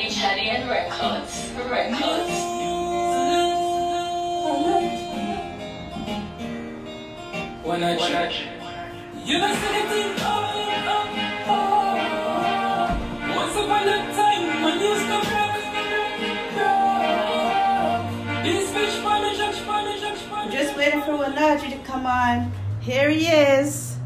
Italian records. Wonaji. You know anything? Once upon a time, when you stop just waiting for Wonaji to come on. Here he is.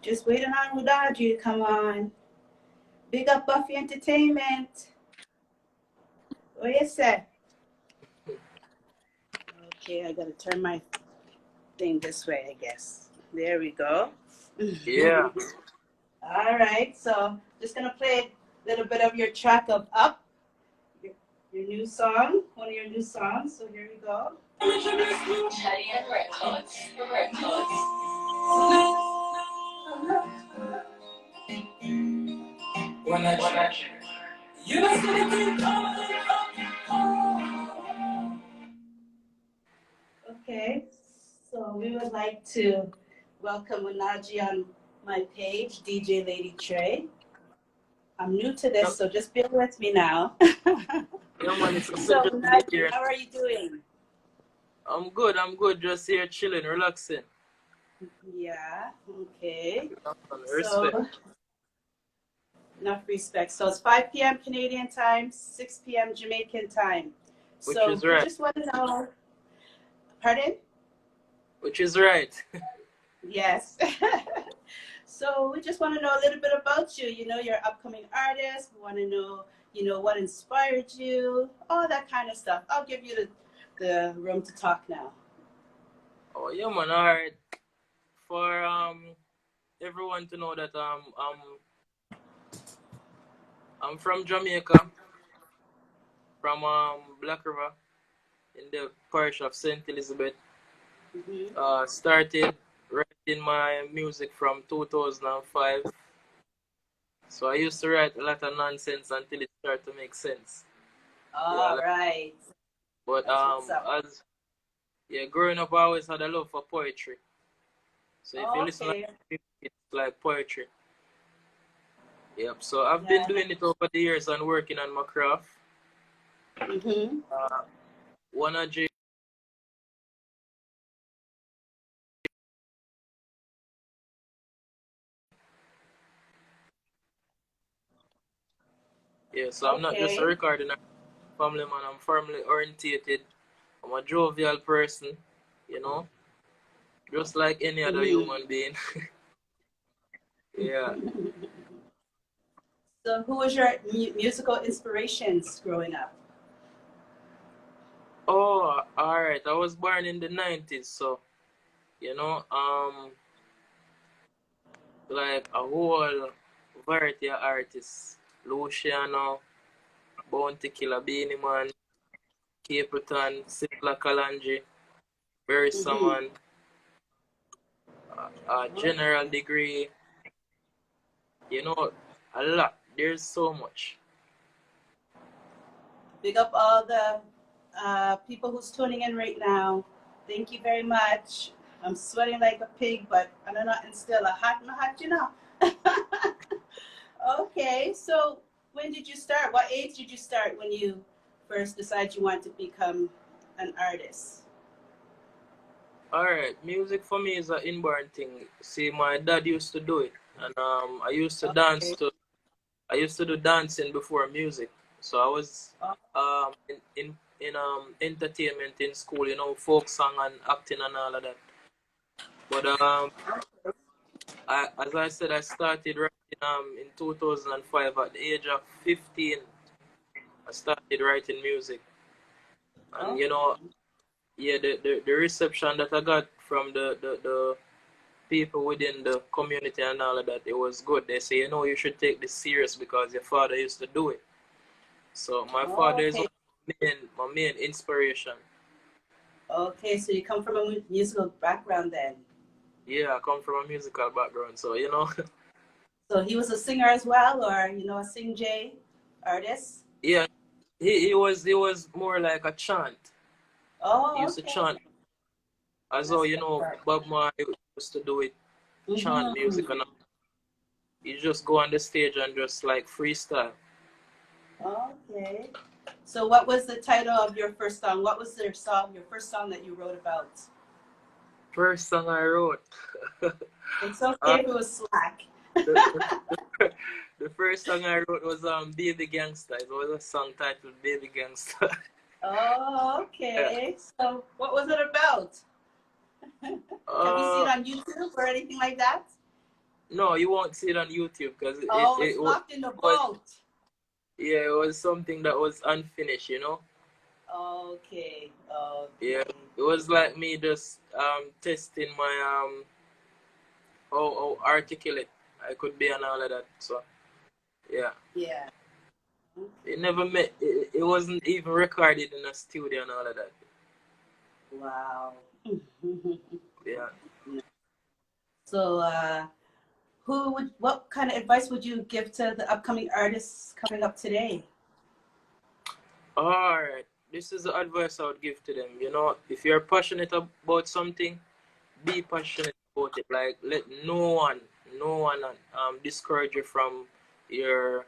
Just waiting on Wonaji to come on. Big up Buffie Entertainment. What you say? Okay, I gotta turn my thing this way, I guess. There we go. Yeah. All right, so just gonna play a little bit of your track of Up, your new song, one of your new songs. So here we go. Italian records. Wonaji. You know okay, so we would like to welcome Wonaji on my page, DJ Lady TREY. I'm new to this, so just bear with me now. Yeah, man, it's a So, pleasure to be Wonaji, here. how are you doing? I'm good. Just here chilling, relaxing. Yeah, okay. Respect. So, enough respect. So it's 5 p.m. Canadian time, 6 p.m. Jamaican time. Which So is right. we just want to know, pardon? Which is right. Yes. So we just want to know a little bit about you. You know, you're an upcoming artist. We want to know, you know, what inspired you, all that kind of stuff. I'll give you the room to talk now. Oh yeah, man. All right. For everyone to know that I'm from Jamaica, from Black River, in the parish of Saint Elizabeth. Mm-hmm. Started writing my music from 2005. So I used to write a lot of nonsense until it started to make sense. All right. But That's what's up. growing up, I always had a love for poetry. So if you listen to Okay. it, it's like poetry. Yep. So I've Yeah. been doing it over the years and working on my craft. Mm-hmm. Wonaji. Yeah. So I'm not just a Okay. recording family man. I'm family orientated. I'm a jovial person. You know, just like any other Mm-hmm. human being. Yeah. So who was your musical inspirations growing up? Oh, all right. I was born in the 90s, so you know, like a whole variety of artists. Luciano, Bounty Killer, Beanie Man, Capleton, Sipla Kalanji, Barry Saman, General Degree, you know, a lot. There's so much. Big up all the people who's tuning in right now. Thank you very much. I'm sweating like a pig, but I'm not still a hot, you know. Okay, so when did you start? What age did you start when you first decided you want to become an artist? All right, music for me is an inborn thing. See, my dad used to do it, and I used to dance Okay. to. I used to do dancing before music, so I was in entertainment in school, you know, folk song and acting and all of that. But as I said, I started writing in 2005 at the age of 15. I started writing music, and you know, Okay. yeah, the reception that I got from the people within the community and all of that, it was good. They say, you know, you should take this serious because your father used to do it. So my father is Okay. my main inspiration. Okay, so you come from a musical background then. Yeah, I come from a musical background, so you know. So he was a singer as well, or you know, a sing J artist. Yeah, he was more like a chant. He Oh, used to okay. chant as how That's you good know part. Bob Marley used to do it, chant Mm-hmm. music, and you just go on the stage and just like freestyle. Okay. So what was the title of your first song? What was their song, your first song that you wrote about? First song I wrote. It's okay uh, if it was slack. the, the, the first song I wrote was Baby Gangsta. It was a song titled Baby Gangsta. Oh, Yeah. okay. So what was it about? Can we see it Uh, on YouTube or anything like that? no, you won't see it on YouTube because Oh, it's locked in the was vault. yeah, it was something that was unfinished, you know. Okay, Yeah, okay. it was like me just testing my how articulate I could be and all of that. So yeah, Yeah. it never met. It wasn't even recorded in a studio and all of that. Wow. Yeah. So, what kind of advice would you give to the upcoming artists coming up today? All right. This is the advice I would give to them. You know, if you're passionate about something, be passionate about it. Like let no one discourage you from your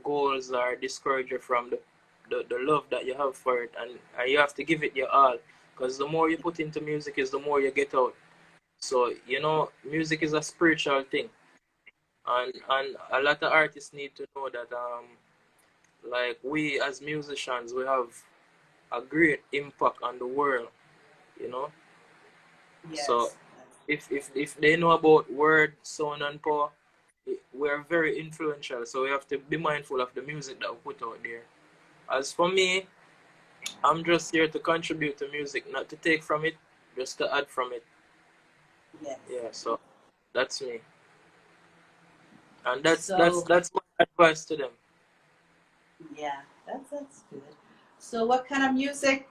goals or discourage you from the love that you have for it, and you have to give it your all. Because the more you put into music is the more you get out. So you know, music is a spiritual thing, and a lot of artists need to know that like we as musicians we have a great impact on the world. You know, so Yes. if they know about word, sound, and power, we're very influential. So we have to be mindful of the music that we put out there. As for me, I'm just here to contribute to music, not to take from it, just to add from it. Yes. Yeah, so that's me, and So, that's my advice to them. yeah, that's good. So, what kind of music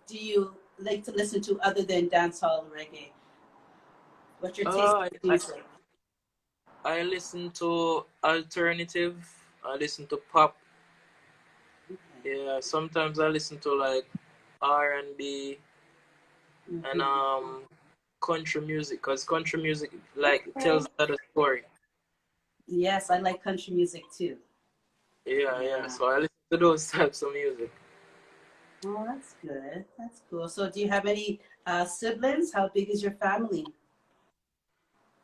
do you like to listen to other than dancehall and reggae? What's your taste Uh, in I, music? I listen to alternative. I listen to pop. Okay. Yeah, sometimes I listen to like R&B and Hmm. country music, because country music like tells another story. Yes, I like country music too. Yeah, Yeah. so I listen to those types of music. Oh, that's good. That's cool. So, do you have any siblings? How big is your family?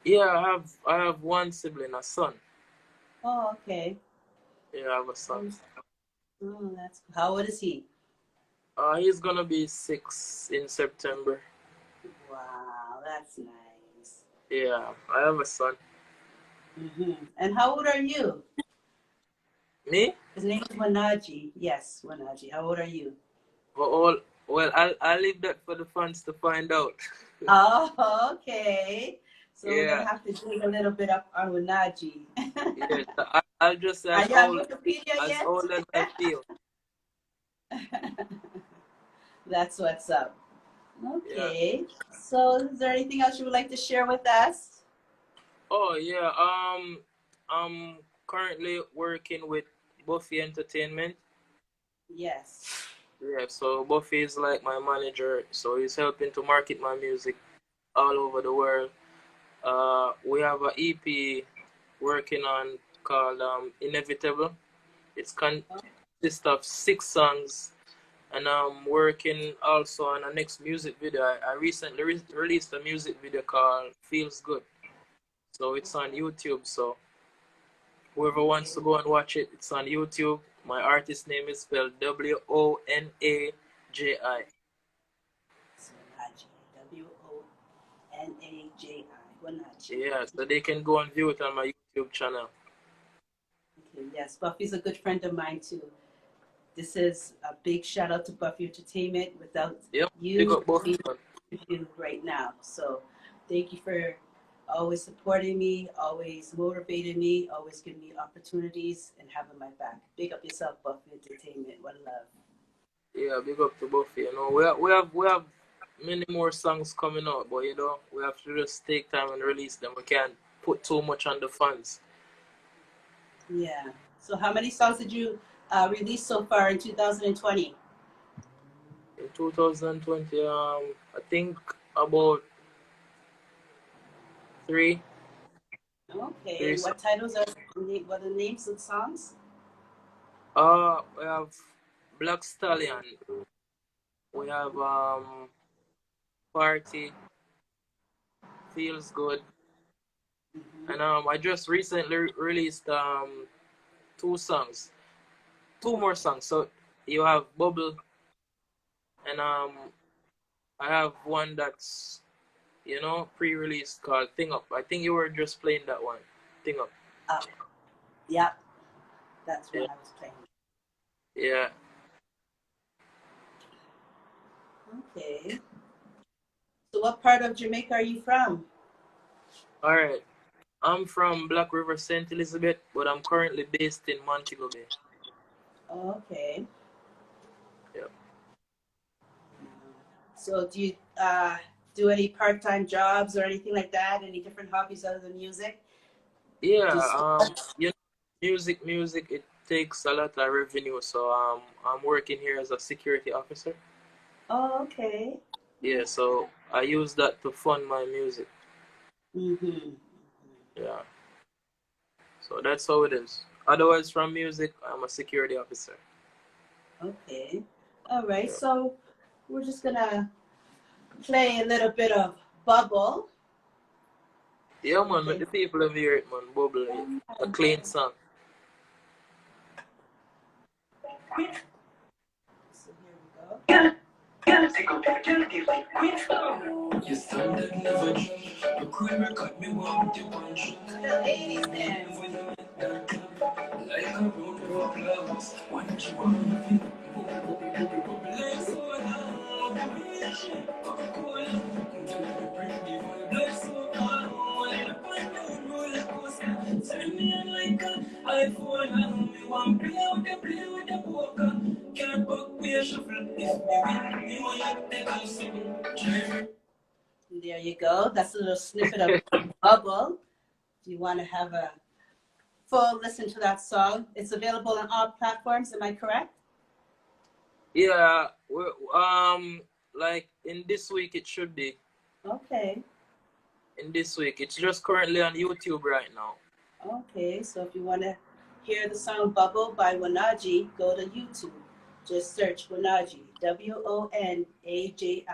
Yeah, I have one sibling, a son. Oh, okay. Yeah, I have a son. Oh, that's cool. How old is he? He's gonna be 6 in September. Wow, that's nice. Yeah, I have a son. And how old are you? Me? His name is Wonaji. Yes, Wonaji. How old are you? All well, I'll leave that for the fans to find out. Oh, okay. So we're gonna Yeah, have to dig a little bit up on Wonaji. yeah. So I'll just say Are you on Wikipedia as yet? old as I feel. That's what's up. Yeah. Okay. So is there anything else you would like to share with us? Oh yeah. I'm currently working with Buffy Entertainment. Yes. Yeah, so Buffy is like my manager, so he's helping to market my music all over the world. We have an EP working on called Inevitable. It's consists of 6 songs, and I'm working also on a next music video. I recently released a music video called Feels Good, so it's on YouTube. So whoever wants to go and watch it, it's on YouTube. My artist name is spelled Wonaji. So Wonaji. Wonaji. Wonaji. Yeah, so they can go and view it on my YouTube channel. Okay, yes. Buffy's a good friend of mine too. This is a big shout out to Buffy Entertainment. Without Yep, pick you, up both we of them. do right now. So thank you for always supporting me, always motivating me, always giving me opportunities and having my back. Big up yourself, Buffy Entertainment. One love. Yeah, big up to Buffy. You know, we have many more songs coming out, but you know, we have to just take time and release them. We can't put too much on the fans. Yeah. So how many songs did you release so far in 2020? In 2020, I think about three, Okay. three What songs. titles are, what are the names of the songs? We have Black Stallion. We have Party, Feels Good, Mm-hmm. and I just recently released two songs, two more songs. So you have Bubble, and I have one that's pre-released called Thing Up. I think you were just playing that one, Thing Up. Oh, yep. That's Yeah, what I was playing. yeah. Okay. So what part of Jamaica are you from? All right. I'm from Black River, St. Elizabeth, but I'm currently based in Montego Bay. Okay. Yeah. So do you do any part-time jobs or anything like that? Any different hobbies other than music? Yeah. Do you Music. It takes a lot of revenue, so I'm working here as a security officer. Oh, okay. Yeah. So I use that to fund my music. Mm-hmm. Yeah. So that's how it is. Otherwise, from music, I'm a security officer. Okay. All right. Yeah. So we're just gonna play a little bit of Bubble. Yeah, So we'll man. Let play. the people of hear it, man. Bubble it. A clean song. So here we go. You standard never change. The queen record me want the punch. The ladies dance. Like a road of applause. What you want to feel? Like soda. Coca-Cola. Bring the vibe like soda. Wind down roller coaster. Turn me on like a iPhone. Me want play with the poker. Can't buck me a shuffle. If me win, me want take a something. There you go. That's a little snippet of Bubble. If you want to have a full listen to that song, it's available on all platforms. Am I correct? Yeah. Like in this week, it should be. Okay. In this week, it's just currently on YouTube right now. Okay. So if you want to hear the song Bubble by Wonaji, go to YouTube. Just search Wonaji. Wonaji.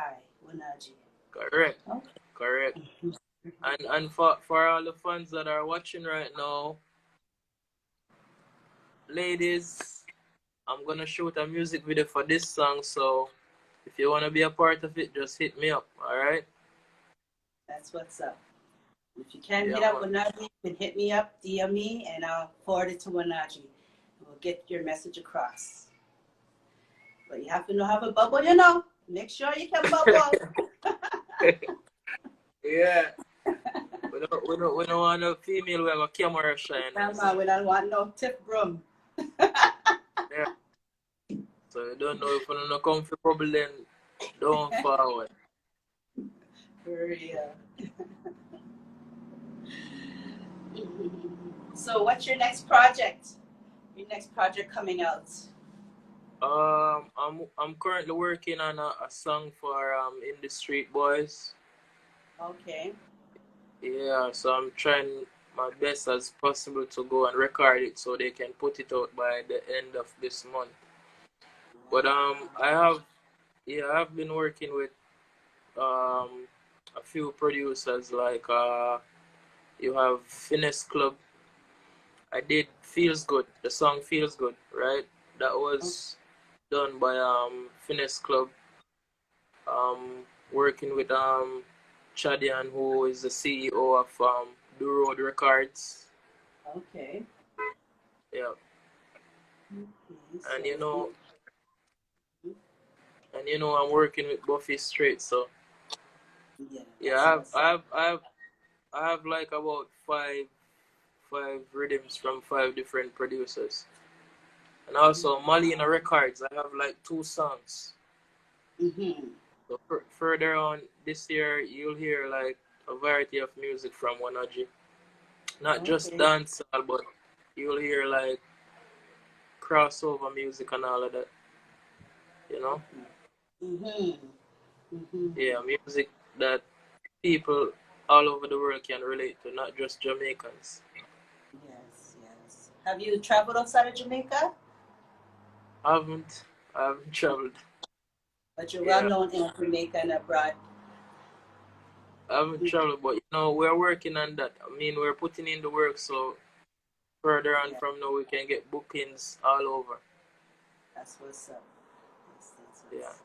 Wonaji. Correct. Okay. Correct. And for all the fans that are watching right now, ladies, I'm gonna shoot a music video for this song. So if you wanna be a part of it, just hit me up. All right? That's what's up. If you can't Yeah, hit up man. Wonaji, you can hit me up, DM me, and I'll forward it to Wonaji. We'll get your message across. But you have to know how to bubble, you know. Make sure you can bubble. Yeah. We don't want a female with a camera shine. Grandma, we don't want no tip broom. Yeah. So you don't know if you're not comfortable, then don't forward. For real. So what's your next project? Your next project coming out? I'm currently working on a song for In the Street Boys. Okay. Yeah, so I'm trying my best as possible to go and record it so they can put it out by the end of this month. But I've been working with a few producers like you have Finesse Club. I did Feels Good, the song Feels Good, right? That was done by Finesse Club. Working with Chadian, who is the CEO of Do Road Records. Okay. Yeah, Okay. and So I'm working with Buffie straight. So yeah, yeah, that's what's up. I have like about five rhythms from five different producers, and also Malina Records. I have like two songs. Mm-hmm. So further on this year, you'll hear like a variety of music from Wonaji. Not just Okay. dancehall, but you'll hear like crossover music and all of that. You know? Mhm. Mhm. Yeah, music that people all over the world can relate to, not just Jamaicans. Yes, yes. Have you traveled outside of Jamaica? I haven't, I haven't traveled. But you're well Yeah, known in Jamaica and abroad. I haven't traveled, but we're working on that. I mean, we're putting in the work, so further on Yeah, from now we can get bookings all over. that's what's up. That's Yeah, what's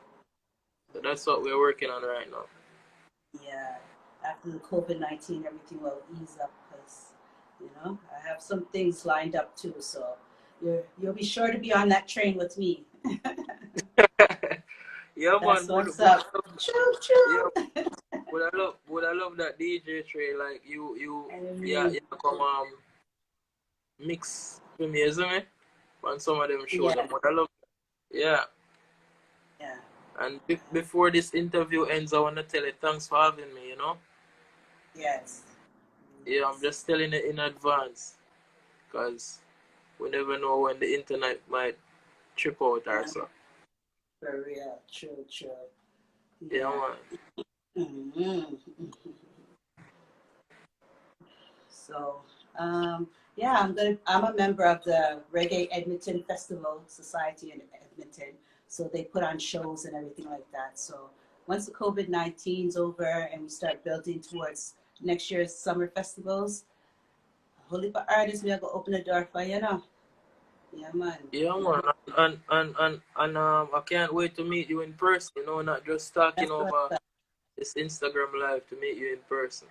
so that's what we're working on right now. yeah. After the COVID-19, everything will ease up because, I have some things lined up too. So you'll be sure to be on that train with me. Yeah, That's man, what's up. Choo yeah, choo. would I love that DJ Trey, like yeah, Amen. yeah, come mix for me, isn't it? On some of them shows, Yeah, would I love, yeah. yeah. And before this interview ends, I want to tell you thanks for having me. Yes. Yeah, I'm Yes. just telling it in advance because we never know when the internet might trip out or Yeah, so. for real. True, true. Yeah, Yeah. man. Hmm. So, yeah, I'm a member of the Reggae Edmonton Festival Society in Edmonton. So they put on shows and everything like that. So once the COVID-19's over and we start building towards next year's summer festivals, holy for artists, we are gonna open the door for you. Yeah, man. Yeah, man. And I can't wait to meet you in person. Not just talking That's what. over this Instagram live, to meet you in person.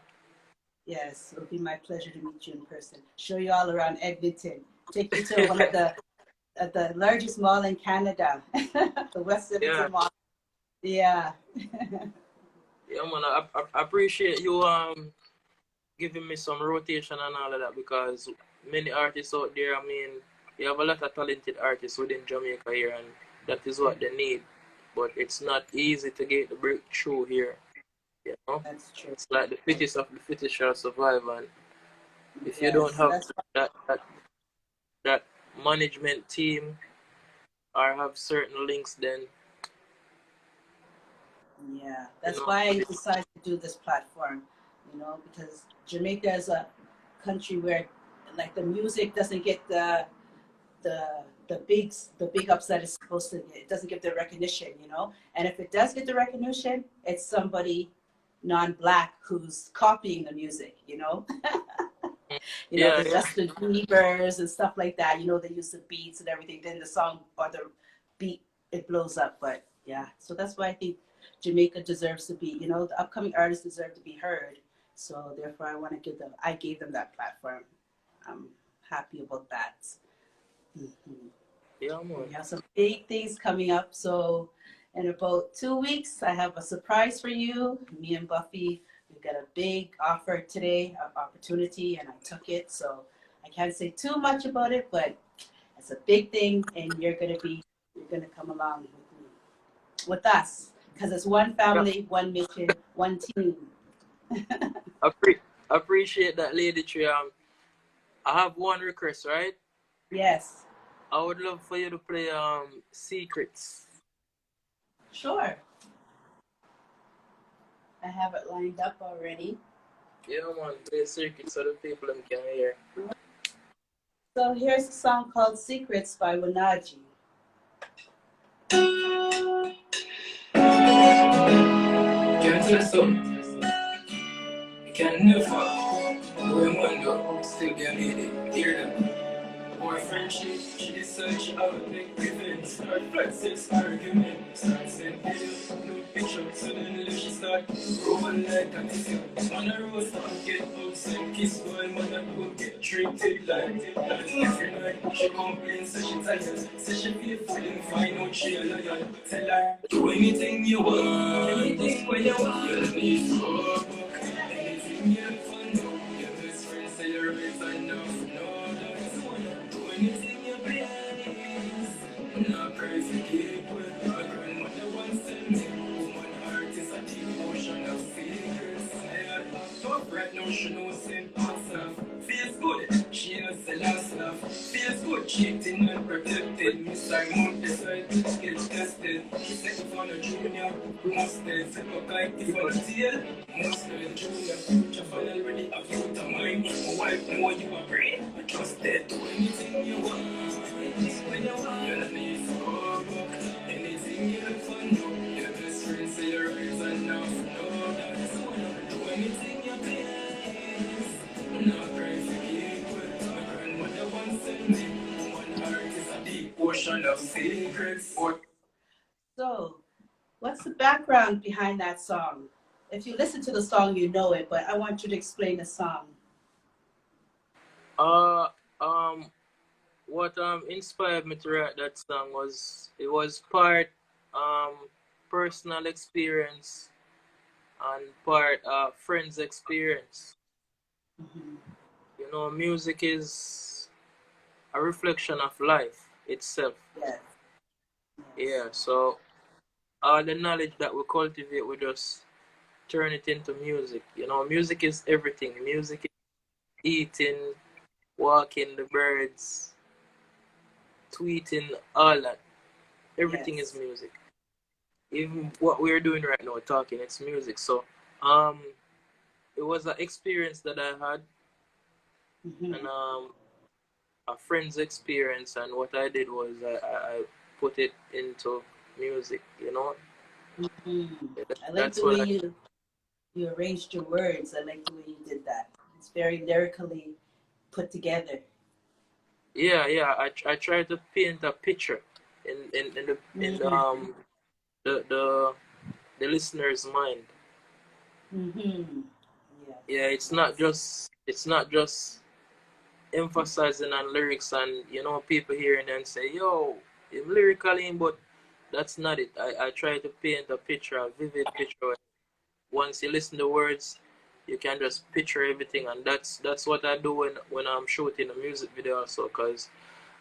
Yes, it'll be my pleasure to meet you in person. Show you all around Edmonton. Take you to one of the largest mall in Canada, the West Yeah, Edmonton Mall. Yeah. yeah, man. I appreciate you giving me some rotation and all of that because many artists out there, I mean, you have a lot of talented artists within Jamaica here, and that is what they need. But it's not easy to get the breakthrough here. You know, That's true. it's like the fittest of the fittest shall survive, and if you don't Yes, have that's that management team or have certain links, then yeah. you That's know, why I decided to do this platform. Because Jamaica is a country where, like, the music doesn't get the the big ups that it's supposed to get. It doesn't get the recognition. And if it does get the recognition, it's somebody non-black who's copying the music. yeah, The yeah, Justin Biebers and stuff like that. They use the beats and everything. Then the song or the beat, it blows up. But yeah, so that's why I think Jamaica deserves to be. The upcoming artists deserve to be heard. So therefore, I gave them that platform. I'm happy about that. Mhm. yeah, man. We have some big things coming up. So in about 2 weeks, I have a surprise for you. Me and Buffy, we got a big offer today, an opportunity, and I took it. So I can't say too much about it, but it's a big thing, and you're gonna come along with us, because it's one Yeah. family, one mission, one team. Appre- Appreciate that, Lady Tree. I have one request, right? Yes, I would love for you to play Secrets. sure. I have it lined up already. Yeah, man, play Secrets so the people them can hear. So here's a song called Secrets by Wonaji. Can't tell something. Can never. When one go, still get it. Hear them. More friendship, she decide she have a big event. Start flexes, argument, start sending no picture. Suddenly she start rolling like a missile. On the road, start get upset, kiss boy, mother go get treated like that. Every night she complains, say she tired, say she feel feeling fine, out she a liar. Tell her, do anything you want, anything when you want. You don't need to go back, anything you want. Your best friend say you're better enough, no, that's do anything you please. I'm not perfect people. My grandmother once said me, woman heart is a deep ocean of secrets. I had a top right now, she knows it myself. Feels good, she knows the last laugh. Feels good, cheating and protected. Miss I mount decide to get tested. She said if I'm a junior. Must be if I'm a kite, if I'm a tail. Must be a junior. Future fan already have youth of mine. My wife know you are brain. I trust that do anything you want. When you want, you don't need to go back. Anything you look for, no. Your best friend say your reason now. No, that's one. Do anything you please. I'm not crying for people. My grandmother once said me, one heart is a deep ocean of secrets. So, what's the background behind that song? If you listen to the song, you know it, but I want you to explain the song. Uh, um, what inspired me to write that song was it was part um personal experience and part friends experience. Mm-hmm. You know, music is a reflection of life itself. Yes. Yeah, so all the knowledge that we cultivate, we just turn it into music. You know, music is everything. Music is eating, walking, the birds, tweeting, all that. Everything is Yes. music. Even what we're doing right now, talking, it's music. So, um, it was an experience that I had, Mm-hmm. and a friend's experience, and what I did was I put it into music. You know, Mm-hmm. I like that's the way what I. you arranged your words. I like the way you did that. It's very lyrically put together. Yeah, yeah. I try to paint a picture in Mm-hmm. the the the listener's mind. Mm-hmm. Yeah, Yes. Yes. it's not just emphasizing on lyrics and you know people hearing and say yo I'm lyrically, but that's not it. I try to paint a picture, a vivid picture. Once you listen to words, you can just picture everything, and that's what I do when I'm shooting a music video also, because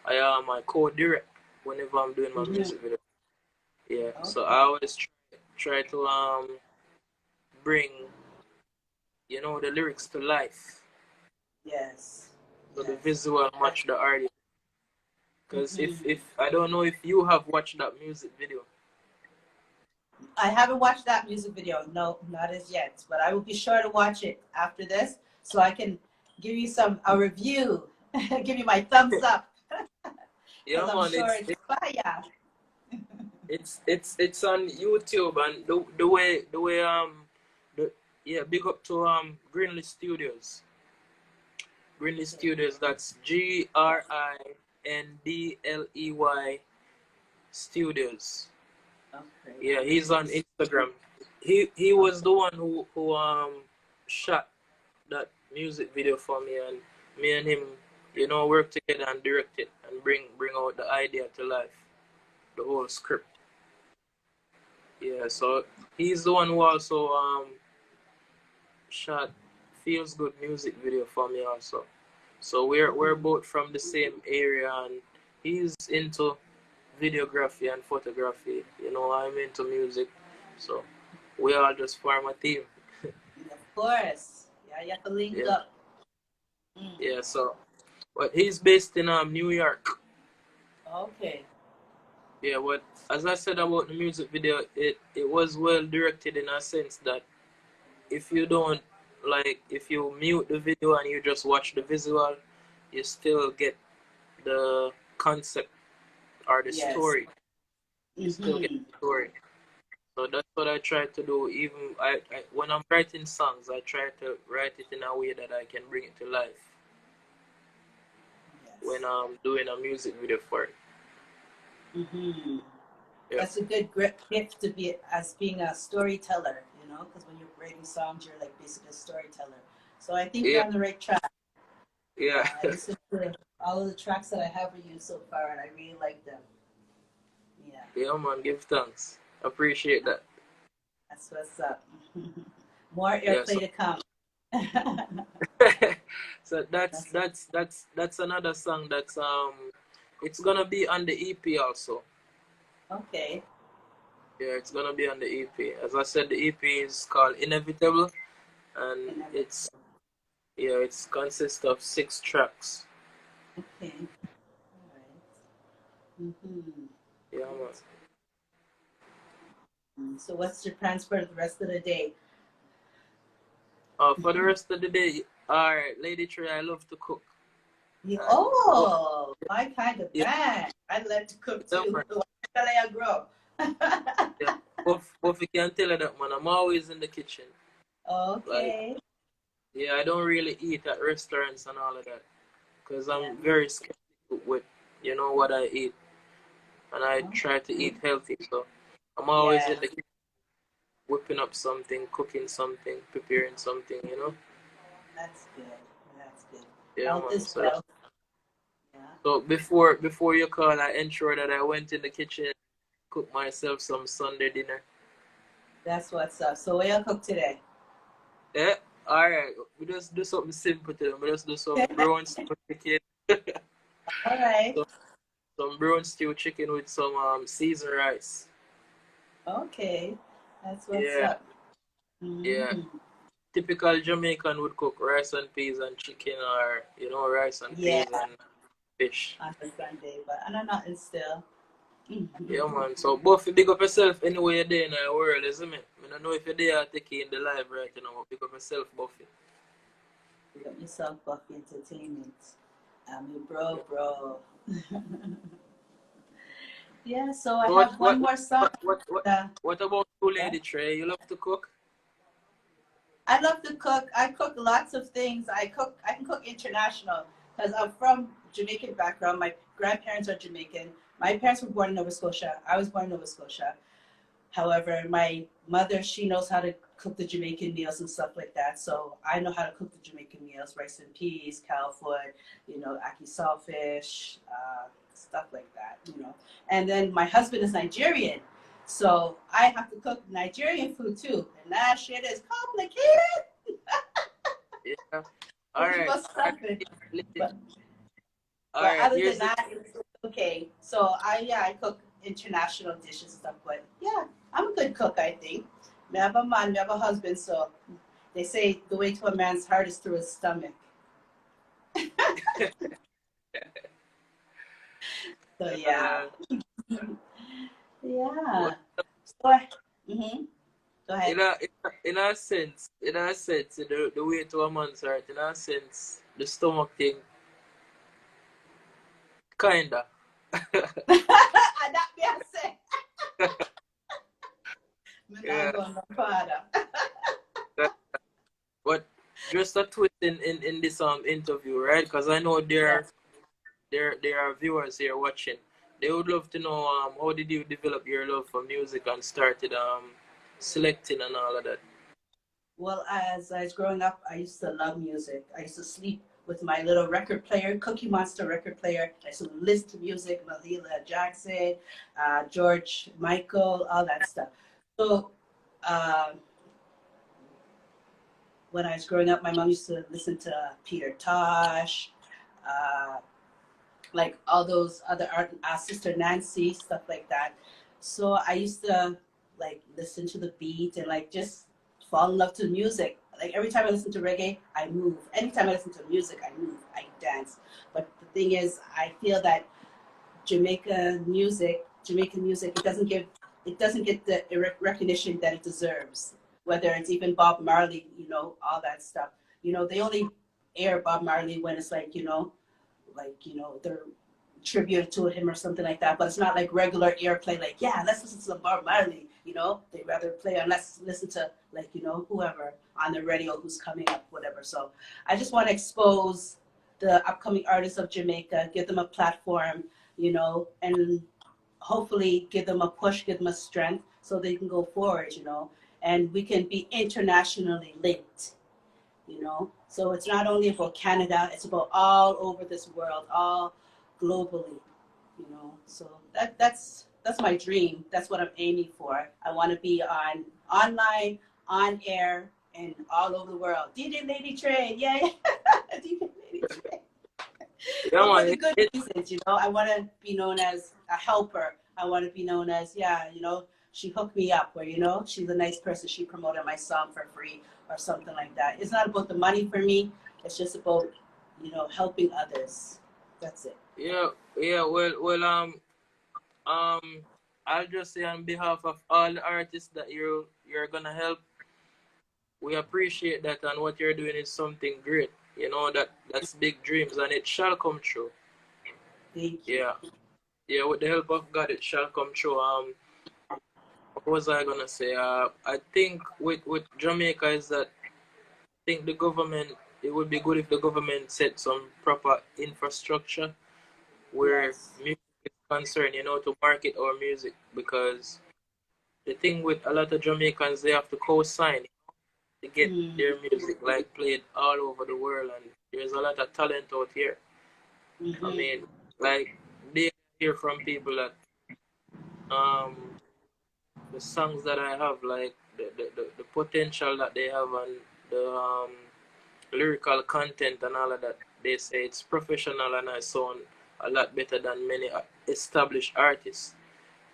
I co-direct whenever I'm doing my Mm-hmm. music video. Yeah, so I Okay. always try to bring the lyrics to life, Yes. so the Yes. visual match the artist. Because Mm-hmm. if I don't know if you have watched that music video. I haven't watched that music video. No, not as yet. But I will be sure to watch it after this so I can give you a review, give you my thumbs up. Yeah, Because I'm man, sure it's fire. it's on YouTube, and the way the yeah, big up to Greenlee Studios. Greenlee Okay. Studios, that's GRINDLEY Studios. Okay. Yeah, he's on Instagram. He was the one who shot that music video for me, and me and him, work together and direct it and bring out the idea to life, the whole script. Yeah, so he's the one who also shot Feels Good music video for me also. So we're Mhm. both from the same area, and he's into videography and photography. I'm into music, so we all just form a team. Of course. Yeah, you have to link Yeah, up. Mm. yeah. So, but he's based in New York. Okay. Yeah, but as I said about the music video, it was well directed in a sense that if you don't if you mute the video and you just watch the visual, you still get the concept or the Yes. story. You still get Mm-hmm. the story. So that's what I try to do. Even when I'm writing songs, I try to write it in a way that I can bring it to life when Yes. I'm doing a music video for it. Mm-hmm. Yeah, That's a good gift to be as being a storyteller, because when you're writing songs, you're like basically a storyteller. So I think you're yeah, on the right track. yeah, I listened to all of the tracks that I have for you so far, and I really like them. Yeah, yeah, man. Give thanks. Appreciate that. that's what's up. More Yeah. airplay to come. So that's That's that's that's that's another song that's it's gonna be on the EP also. okay. Yeah, it's gonna be on the EP. As I said, the EP is called Inevitable, and it's Inevitable. yeah, it's consists of 6 tracks. Okay. All right. Mm-hmm. Yeah, man. Great. So what's your plans for the rest of the day? For the rest of the day, all right, Lady Trey, I love to cook. And Oh, my kind of yeah, man. I love to cook yeah, too. man. I grow. Yeah. Buffy can tell you that, man. I'm always in the kitchen. Like, Okay. yeah, I don't really eat at restaurants and all of that because Yeah. I'm very skeptical with, what I eat, and I Oh, try to eat healthy. So I'm always yeah. in the kitchen, whipping up something, cooking something, preparing something. That's good. That's good. Yeah, Health man. is So, wealth. Yeah. so before you call, I ensure that I went in the kitchen, cook myself some Sunday dinner. That's what's up. So what you cook today? Yeah, all right. We just do something simple today. We just do some brown stew chicken, All right. some, some brown stew chicken with some seasoned rice. Okay. That's what's Yeah, up. yeah. Mm. Typical Jamaican would cook rice and peas and chicken, or rice and Yeah, peas and fish. on a Sunday, but I know nothing still. Yeah, man. So, Buffy, big up yourself anywhere you're there in the world, isn't it? I don't know if you're there taking the live right now, but big up yourself, Buffy. You got yourself Buffy Entertainment. I mean, bro. Yeah, so I So have one more song. Uh, what about you, yeah. Lady Trey? You love to cook? I love to cook. I cook lots of things. I can cook international because I'm from Jamaican background. My grandparents are Jamaican. My parents were born in Nova Scotia. I was born in Nova Scotia. However, my mother, she knows how to cook the Jamaican meals and stuff like that. So I know how to cook the Jamaican meals, rice and peas, cow foot, ackee saltfish, stuff like that. And then my husband is Nigerian. So I have to cook Nigerian food too. And that shit is complicated. Yeah. So All we right. must All stop it. right. But All but right. other than Here's the that, it's okay. So I cook international dishes and stuff. But yeah, I'm a good cook, I think. I have a man, I have a husband, so they say the way to a man's heart is through his stomach. So yeah, uh, yeah. what- So go ahead. in a sense, the way to a man's heart, in a sense, the stomach thing, kinda. And that be I say, me Yeah. not go no farther. But just a twist in this interview, right? Because I know Yes. there are viewers here watching. They would love to know how did you develop your love for music and started selecting and all of that. Well, as I was growing up, I used to love music. I used to sleep with my little record player, Cookie Monster record player. I used to listen to music, Mahalia Jackson, George Michael, all that stuff. So um, when I was growing up, my mom used to listen to Peter Tosh, uh, like all those other art, Sister Nancy, stuff like that. So I used to like listen to the beat and like just fall in love to music. Like every time I listen to reggae, I move. Anytime I listen to music, I move, I dance. But the thing is, I feel that Jamaican music, it doesn't get the recognition that it deserves. Whether it's even Bob Marley, all that stuff. They only air Bob Marley when it's they're tribute to him or something like that. But it's not like regular airplay. Like, yeah, let's listen to some Bob Marley. They rather play and let's listen to whoever on the radio who's coming up, whatever. So I just want to expose the upcoming artists of Jamaica, give them a platform, and hopefully give them a push, give them a strength so they can go forward, and we can be internationally linked. So it's not only about Canada, it's about all over this world, all globally. So that's my dream. That's what I'm aiming for. I want to be online, on air, and all over the world. DJ Lady Trey, yeah. DJ Lady Trey. Yeah, But for the man. good reasons. I want to be known as a helper. I want to be known as, she hooked me up, or, she's a nice person. She promoted my song for free or something like that. It's not about the money for me. It's just about, helping others. That's it. Yeah, yeah. Well, I'll just say on behalf of all the artists that you're gonna help, we appreciate that, and what you're doing is something great. You know that's big dreams, and it shall come true. Thank you. Yeah, yeah. With the help of God, it shall come true. What was I gonna say? I think with Jamaica is that I think the government. It would be good if the government set some proper infrastructure where Yes. music is concerned. You know, to market our music, because the thing with a lot of Jamaicans, they have to co-sign to get Mm-hmm. their music like played all over the world, and there's a lot of talent out here. I Mm-hmm. mean, like they hear from people that um the songs that I have, like the potential that they have, and the lyrical content and all of that. They say it's professional and I sound a lot better than many established artists.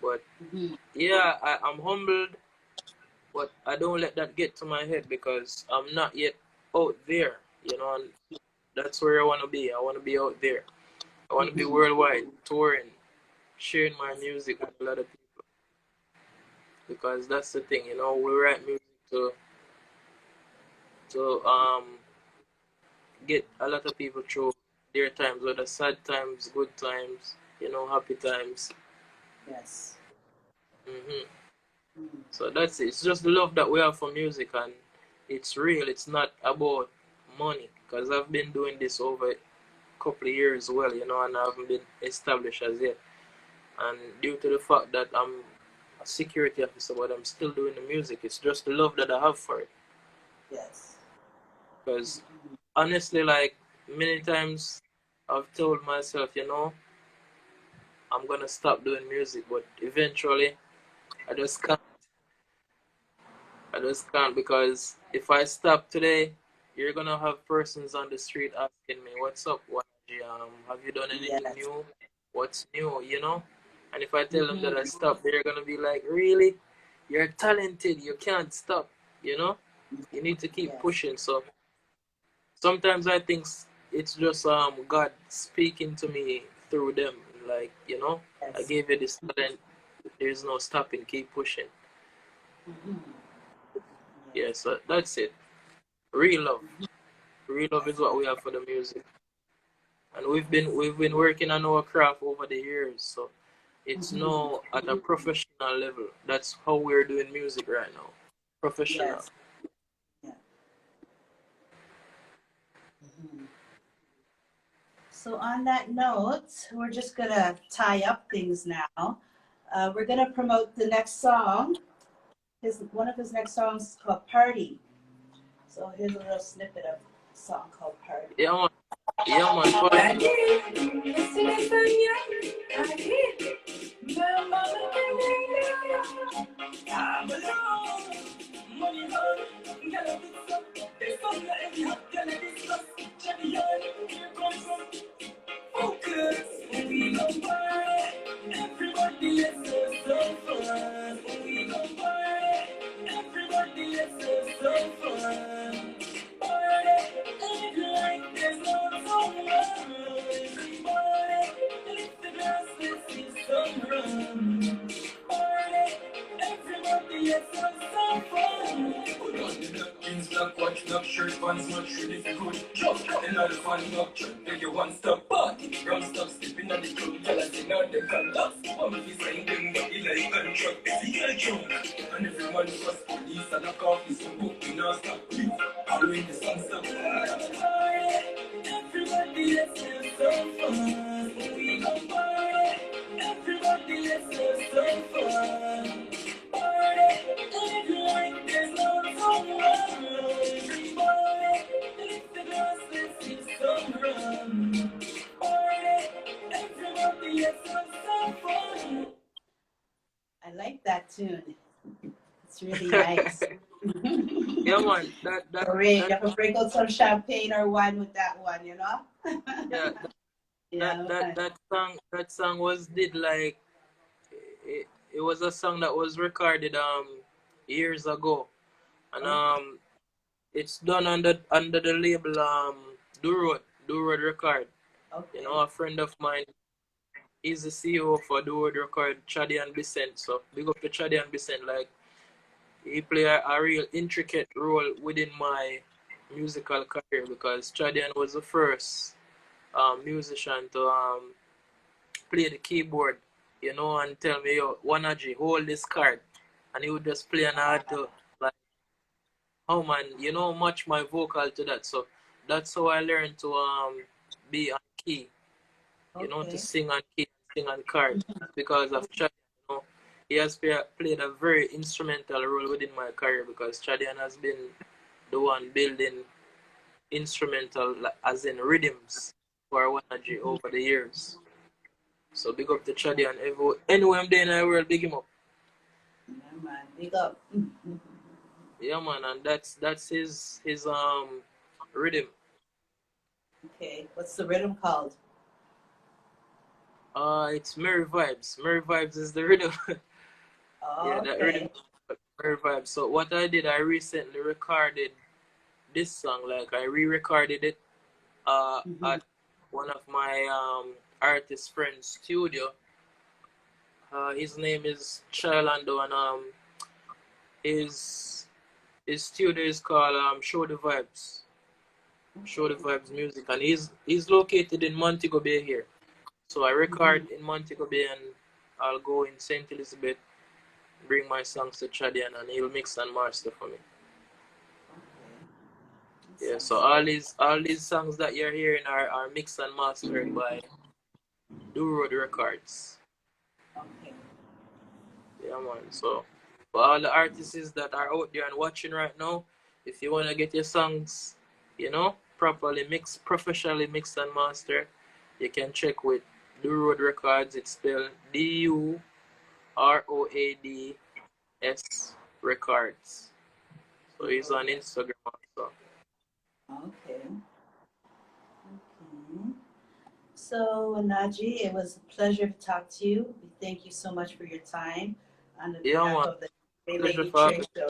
But Mm-hmm. yeah, I'm humbled, but I don't let that get to my head because I'm not yet out there, you know, and that's where I want to be. I want to be out there. I want to be Mm-hmm. worldwide, touring, sharing my music with a lot of people, because that's the thing, you know, we write music to get a lot of people through their times, whether sad times, good times, you know, happy times. Yes. hmm Mm-hmm. So that's it. It's just the love that we have for music, and it's real. It's not about money, because I've been doing this over a couple of years, well, you know, and I haven't been established as yet. And due to the fact that I'm a security officer, but I'm still doing the music, it's just the love that I have for it. Yes. Because Mm-hmm. honestly, like many times, I've told myself, you know, I'm gonna stop doing music, but eventually, I just can't. I just can't, because if I stop today, you're gonna have persons on the street asking me, "What's up, Wonaji? Have you done anything Yes. new? What's new?" You know. And if I tell them that I Mm-hmm. stopped, they're gonna be like, "Really? You're talented. You can't stop." You know. You need to keep Yes. pushing. So sometimes I think it's just God speaking to me through them. Like, you know, I Yes. gave you this talent. There's no stopping. Keep pushing. Mm-hmm. Yeah. Yes. So that's it. Real love. Real love is what we have for the music, and we've been working on our craft over the years. So it's Mm-hmm. now at a professional level. That's how we're doing music right now. Professional. Yes. Yeah. Mm-hmm. So on that note, we're just gonna tie up things now. We're gonna promote the next song. One of his next songs is called "Party." So here's a little snippet of a song called "Party." Yeah man. Yeah man. Go ahead. Focus, we gon' party. Everybody, let's have some fun. We gon' party. Everybody, let's have some fun. Party, live like there's no tomorrow. Everybody, lift the glass, let's see some rum. Party, everybody, let's have some fun. Put on the black jeans, black watch, black shirt, pants, not sure if you could. Jump, another fun, not sure. Make you one stop party. Rum stop, stepping on the club, girl, I say, now they can dance. One of these ain't them, but he like gun truck, if he get drunk. And everyone was police and the coffee, so book, we not stop. All in the sun, stop. Everybody, let's have some fun. We gon' party. Everybody, let's have some fun. Party, live like there's no tomorrow. Everybody, lift the glass, let's see some rum. Party, everybody, let's have some fun. I like that tune. It's really nice. Yeah man. That Great. that You have to break out some champagne or wine with that one, you know? yeah Yeah, man. that song was did like it was a song that was recorded years ago, and Okay. it's done under the label Do Road Record. You know, Okay. a friend of mine, he's the CEO for the world record Chaddy and Bissent. So big up to Chaddy and Bissent. Like he play a real intricate role within my musical career because Chadian was the first musician to play the keyboard, you know, and tell me, yo, Wonaji, hold this card. And he would just play and I had to, like, oh man, you know, match my vocal to that. So that's how I learned to be on key, you know, to sing on key, sing on card because of Chadian, you know. He has played a very instrumental role within my career because Chadian has been the one building instrumental, as in rhythms, for Wonaji over the years. So big up to Chadian. Anywhere I'm there in the world, big him up. Yeah, man, big up. Yeah, man, and that's his rhythm. Okay, what's the rhythm called? It's Merry Vibes. Merry Vibes is the rhythm. Yeah, that rhythm. Merry Vibes. So what I did, I recently recorded this song. Like I re-recorded it at one of my artist friends' studio. His name is Chilando, and his studio is called Show the Vibes. Show the Vibes Music, and he's located in Montego Bay here. So I record in Montego Bay, and I'll go in St. Elizabeth, bring my songs to Chadian, and he'll mix and master for me. Yeah, so all these songs that you're hearing are mixed and mastered by Do Road Records. Okay. Yeah, man. So for all the artists that are out there and watching right now, if you want to get your songs, you know, properly mixed, professionally mixed and mastered, you can check with Do Road Records. It's spelled DUROADS Records. So he's on Instagram also. Okay. So, Wonaji, it was a pleasure to talk to you. We thank you so much for your time on behalf of the Lady TREY show.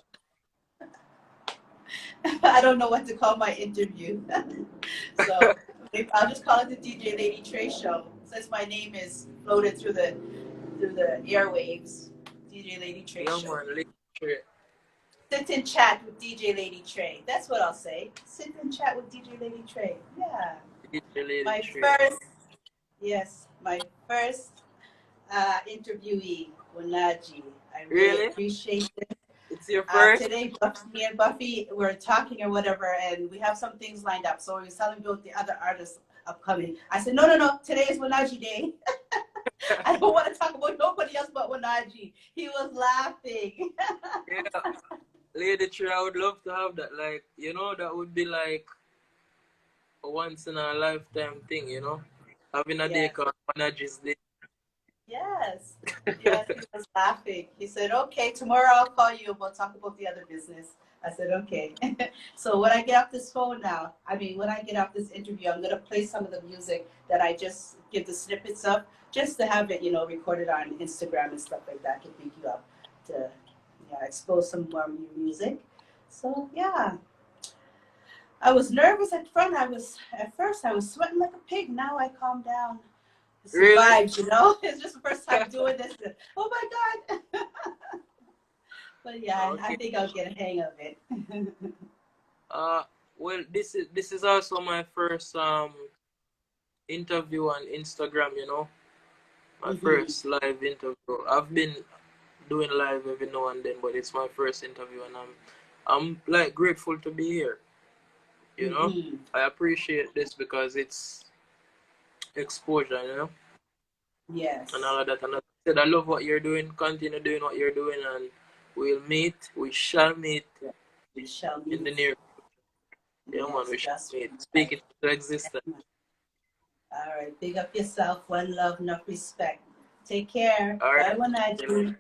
I don't know what to call my interview. So I'll just call it the DJ Lady TREY show, since my name is floated through the airwaves. DJ Lady TREY show. Man, Lady TREY. Sit and chat with DJ Lady TREY. That's what I'll say. Sit and chat with DJ Lady TREY. Yeah. DJ Lady My TREY. my first interviewee, Wonaji. I Really appreciate it. It's your first? Today, me and Buffie were talking or whatever, and we have some things lined up. So we were telling about the other artists upcoming. I said, no. Today is Wonaji Day. I don't want to talk about nobody else but Wonaji. He was laughing. Yeah. Lady TREY, I would love to have that. Like, you know, that would be like a once in a lifetime thing, you know? Having a day called Wonaji's Day. Yes, he was laughing. He said, okay, tomorrow I'll call you and we'll talk about the other business. I said, okay. So when I get off this phone now, when I get off this interview, I'm going to play some of the music that I just give the snippets of, just to have it, recorded on Instagram and stuff like that to pick you up, to expose some more new music. So, yeah. I was nervous at first I was sweating like a pig. Now I calmed down. Survived, really? It's just the first time doing this. Oh my God. But yeah, okay. I think I'll get a hang of it. Well, this is also my first interview on Instagram, My first live interview. I've been doing live every now and then, but it's my first interview, and I'm like grateful to be here. I appreciate this because it's exposure, Yes. And all of that. And I said, I love what you're doing. Continue doing what you're doing, and we shall meet in the near future. Yeah, man, we shall meet. Speak it into existence. All right, big up yourself. One love, enough respect. Take care. All right. Bye, Wonaji.